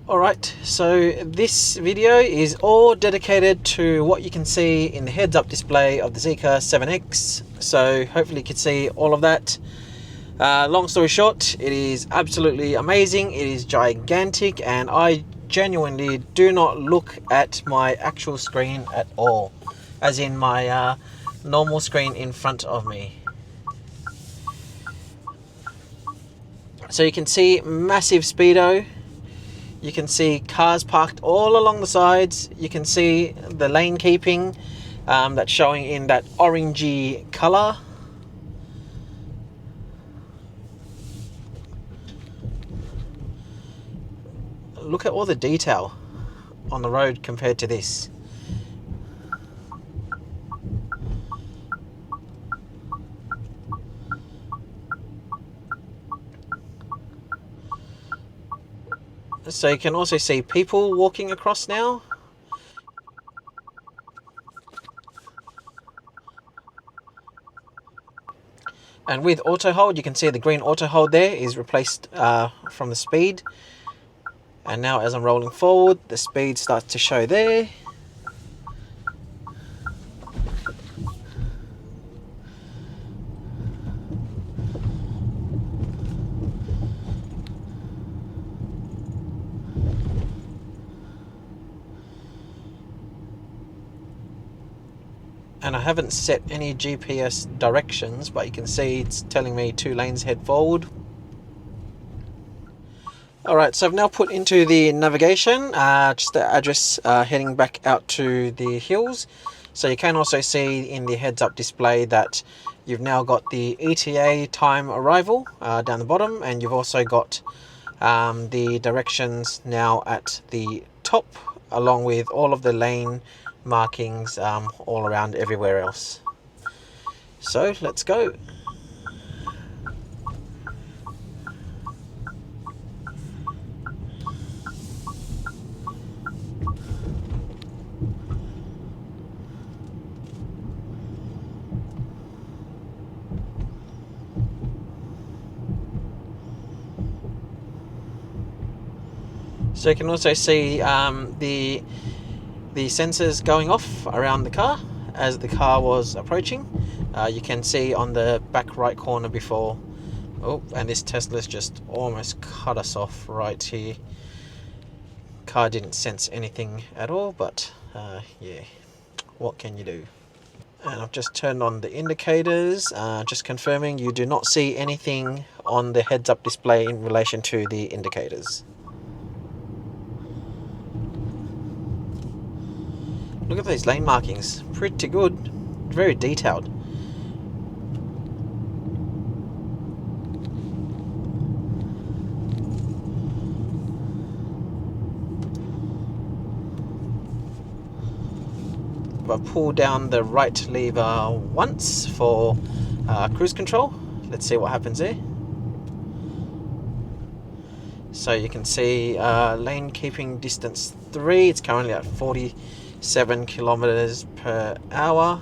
Alright, so this video is all dedicated to what you can see in the heads-up display of the Zeekr 7X. So hopefully you can see all of that. Long story short, it is absolutely amazing. It is gigantic, and I genuinely do not look at my actual screen at all, as in my normal screen in front of me. So you can see massive speedo. You can see cars parked all along the sides. You can see the lane keeping that's showing in that orangey colour. Look at all the detail on the road compared to this. So you can also see people walking across now. And with auto hold, you can see the green auto hold there is replaced from the speed. And now as I'm rolling forward, the speed starts to show there. And I haven't set any GPS directions, but you can see it's telling me 2 lanes head forward. Alright, so I've now put into the navigation just the address heading back out to the hills. So you can also see in the heads-up display that you've now got the ETA time arrival down the bottom, and you've also got the directions now at the top, along with all of the lane markings all around everywhere else. So let's go. So you can also see the sensors going off around the car as the car was approaching. You can see on the back right corner before. Oh, and this Tesla's just almost cut us off right here. Car didn't sense anything at all, but yeah, what can you do? And I've just turned on the indicators, just confirming you do not see anything on the heads-up display in relation to the indicators. Look at these lane markings, pretty good, very detailed. I've pulled down the right lever once for cruise control. Let's see what happens there. So you can see lane keeping distance 3, it's currently at 47 kilometers per hour.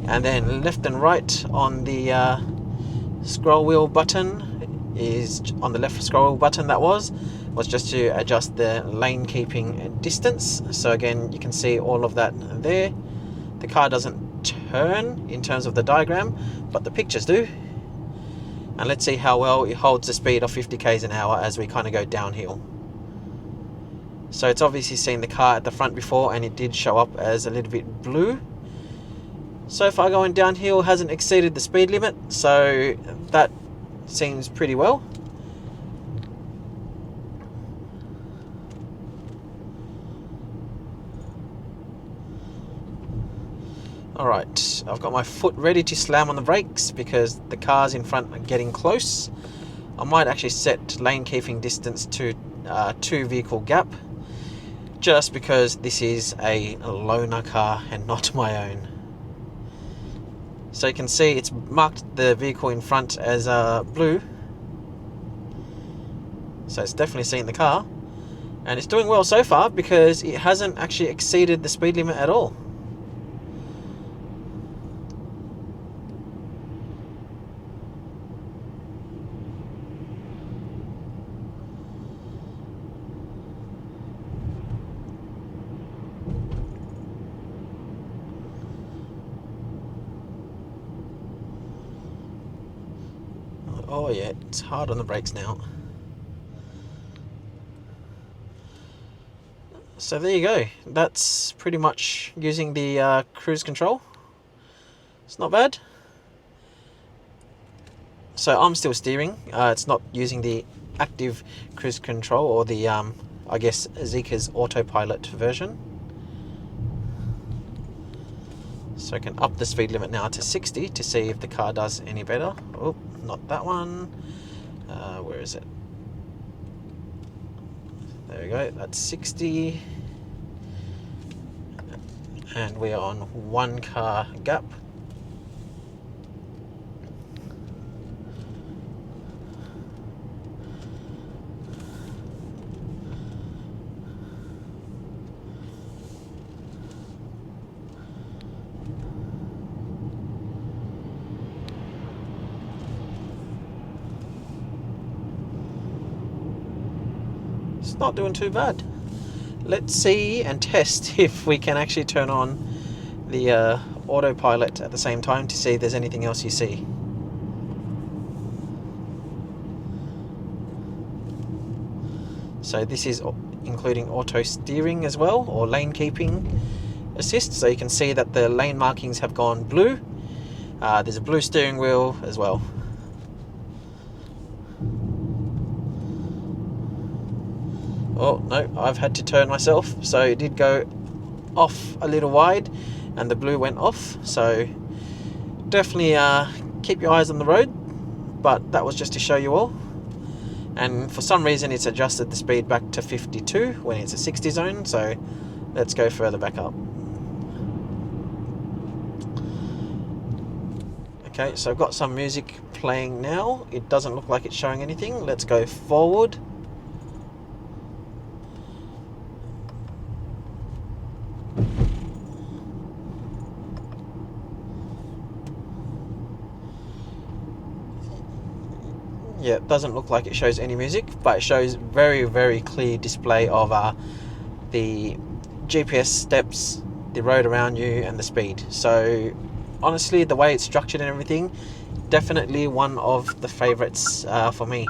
And then left and right on the scroll wheel button is on the left scroll wheel button was just to adjust the lane keeping distance. So again, you can see all of that there. The car doesn't turn in terms of the diagram, but the pictures do. And let's see how well it holds the speed of 50 k's an hour as we kind of go downhill. So it's obviously seen the car at the front before, and it did show up as a little bit blue. So far going downhill hasn't exceeded the speed limit, so that seems pretty well. Alright, I've got my foot ready to slam on the brakes because the cars in front are getting close. I might actually set lane keeping distance to 2 vehicle gap, just because this is a loaner car and not my own. So you can see it's marked the vehicle in front as blue. So it's definitely seen the car. And it's doing well so far because it hasn't actually exceeded the speed limit at all. Oh yeah, it's hard on the brakes now. So there you go. That's pretty much using the cruise control. It's not bad. So I'm still steering. It's not using the active cruise control or the, I guess, Zeekr's Autopilot version. So I can up the speed limit now to 60 to see if the car does any better. Oh, not that one. Where is it? There we go, that's 60. And we are on 1 car gap. It's not doing too bad. Let's see and test if we can actually turn on the autopilot at the same time to see if there's anything else you see. So this is including auto steering as well, or lane keeping assist. So you can see that the lane markings have gone blue. There's a blue steering wheel as well. Oh no, I've had to turn myself, so it did go off a little wide and the blue went off. So definitely keep your eyes on the road, but that was just to show you all. And for some reason it's adjusted the speed back to 52 when it's a 60 zone, so let's go further back up. Okay, so I've got some music playing now. It doesn't look like it's showing anything. Let's go forward. Yeah, it doesn't look like it shows any music, but it shows very clear display of the GPS steps, the road around you, and the speed. So honestly, the way it's structured and everything, definitely one of the favorites for me,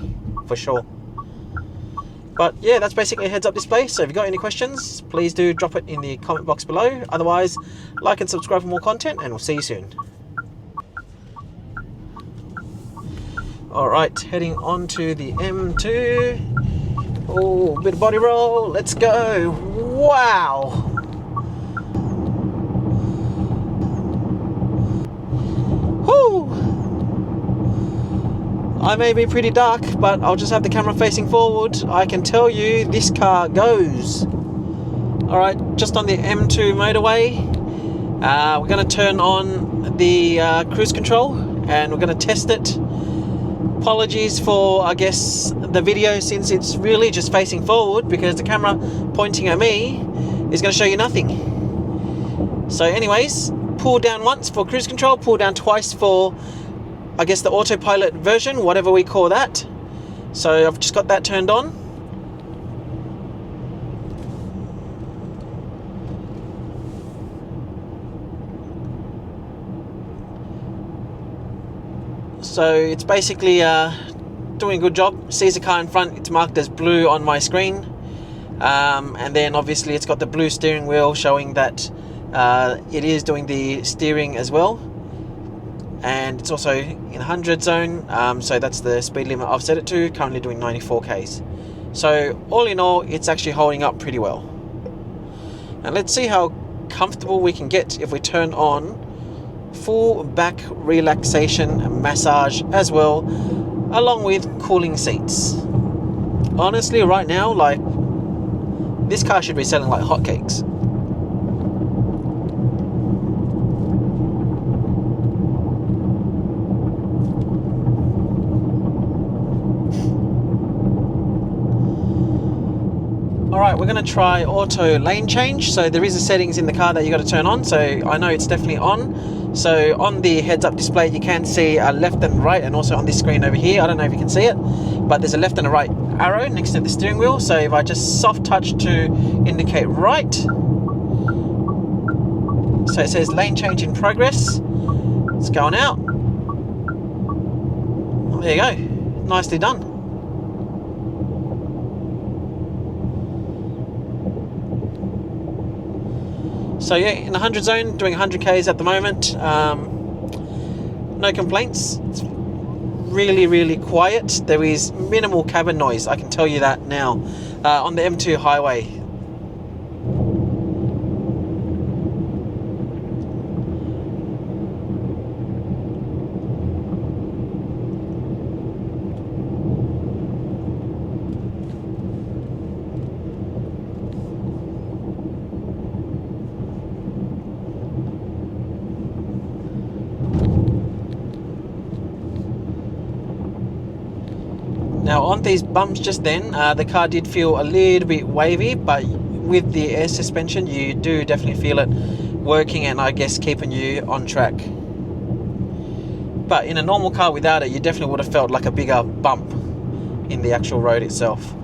for sure. But yeah, that's basically a heads-up display. So if you've got any questions, please do drop it in the comment box below. Otherwise, like and subscribe for more content, and we'll see you soon. Alright, heading on to the M2. Oh, bit of body roll. Let's go. Wow. Whoo. I may be pretty dark, but I'll just have the camera facing forward. I can tell you this car goes. Alright, just on the M2 motorway. We're going to turn on the cruise control and we're going to test it. Apologies for, I guess, the video since it's really just facing forward, because the camera pointing at me is going to show you nothing. So anyways, pull down once for cruise control, pull down twice for, I guess, the autopilot version, whatever we call that. So I've just got that turned on. So it's basically doing a good job. Sees the car in front, it's marked as blue on my screen. And then obviously it's got the blue steering wheel showing that it is doing the steering as well. And it's also in 100 zone, so that's the speed limit I've set it to, currently doing 94 k's. So all in all, it's actually holding up pretty well. And let's see how comfortable we can get if we turn on full back relaxation massage as well, along with cooling seats. Honestly, right now, like, this car should be selling like hotcakes. Alright, we're going to try auto lane change. So there is a settings in the car that you got to turn on, so I know it's definitely on. So on the heads-up display you can see a left and right, and also on this screen over here, I don't know if you can see it, but there's a left and a right arrow next to the steering wheel. So if I just soft touch to indicate right, so it says lane change in progress. It's going out. There you go. nicely done. So yeah, in the 100 zone, doing 100 Ks at the moment. No complaints. It's really quiet. There is minimal cabin noise, I can tell you that now, on the M2 highway. Now on these bumps just then, the car did feel a little bit wavy, but with the air suspension you do definitely feel it working and I guess keeping you on track. But in a normal car without it, you definitely would have felt like a bigger bump in the actual road itself.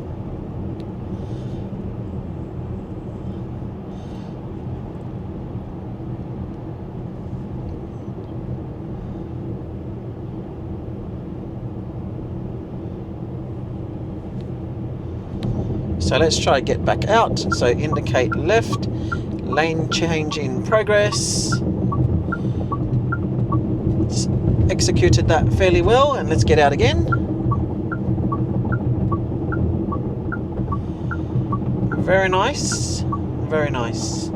So let's try to get back out. So indicate left, lane change in progress. It's executed that fairly well, and let's get out again. Very nice, very nice.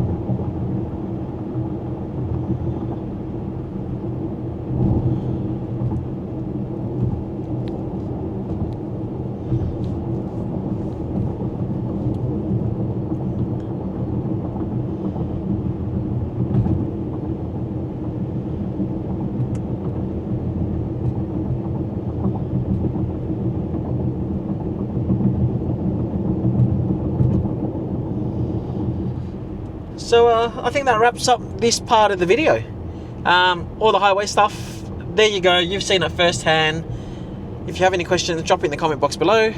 So I think that wraps up this part of the video. All the highway stuff, there you go, you've seen it firsthand. If you have any questions, drop it in the comment box below.